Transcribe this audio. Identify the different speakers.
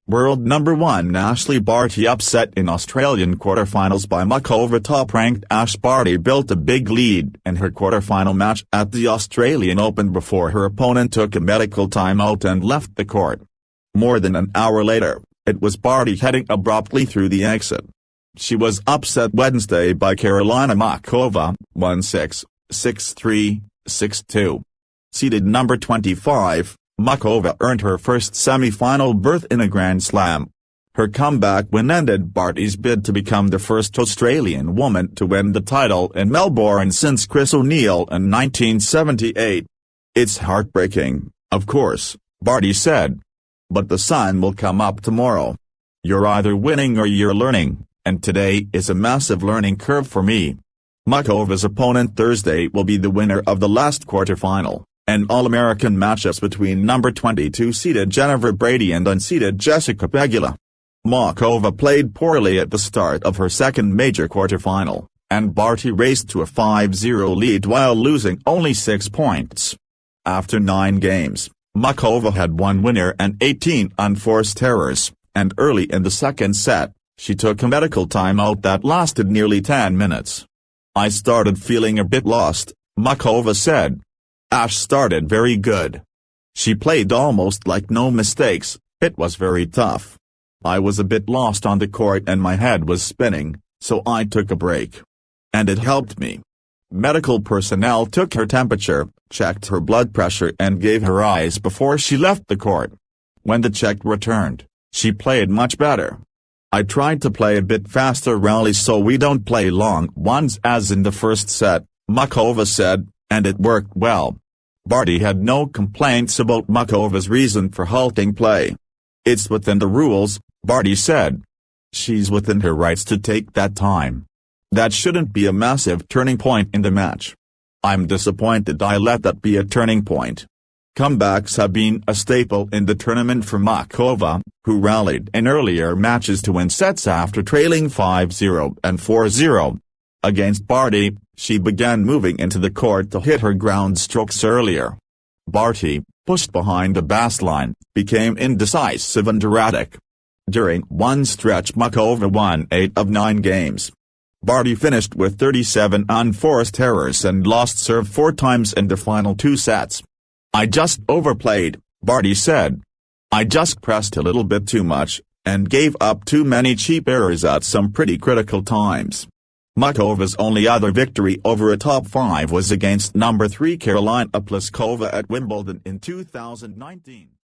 Speaker 1: World number 1 Ashleigh Barty upset in Australian quarterfinals by Muchova. Top-ranked Ashleigh Barty built a big lead in her quarterfinal match at the Australian Open before her opponent took a medical timeout and left the court. More than an hour later, it was Barty heading abruptly through the exit. She was upset Wednesday by Carolina Muchova, 1-6, 6-3, 6-2. Seeded number 25, Muchova earned her first semi-final berth in a Grand Slam. Her comeback win ended Barty's bid to become the first Australian woman to win the title in Melbourne since Chris O'Neill in 1978. "It's heartbreaking, of course," Barty said. "But the sun will come up tomorrow. You're either winning or you're learning, and today is a massive learning curve for me." Muchova's opponent Thursday will be the winner of the last quarterfinal, an All-American matchups between number 22 seeded Ashleigh Barty and unseeded Jessica Pegula. Muchova played poorly at the start of her second major quarterfinal, and Barty raced to a 5-0 lead while losing only 6 points. After 9 games, Muchova had 1 winner and 18 unforced errors, and early in the second set, she took a medical timeout that lasted nearly 10 minutes. "I started feeling a bit lost," Muchova said. "Ash started very good. She played almost like no mistakes. It was very tough. I was a bit lost on the court and my head was spinning, so I took a break. And it helped me." Medical personnel took her temperature, checked her blood pressure and gave her ice before she left the court. When the check returned, she played much better. "I tried to play a bit faster rallies so we don't play long ones as in the first set," Muchova said, "and it worked well." Barty had no complaints about Muchova's reason for halting play. "It's within the rules," Barty said. "She's within her rights to take that time. That shouldn't be a massive turning point in the match. I'm disappointed I let that be a turning point." Comebacks have been a staple in the tournament for Muchova, who rallied in earlier matches to win sets after trailing 5-0 and 4-0. Against Barty, she began moving into the court to hit her ground strokes earlier. Barty, pushed behind the baseline, became indecisive and erratic. During one stretch Muchova won 8 of 9 games. Barty finished with 37 unforced errors and lost serve 4 times in the final 2 sets. "I just overplayed," Barty said. "I just pressed a little bit too much, and gave up too many cheap errors at some pretty critical times." Muchova's only other victory over a top 5 was against number 3 Carolina Pliskova at Wimbledon in 2019.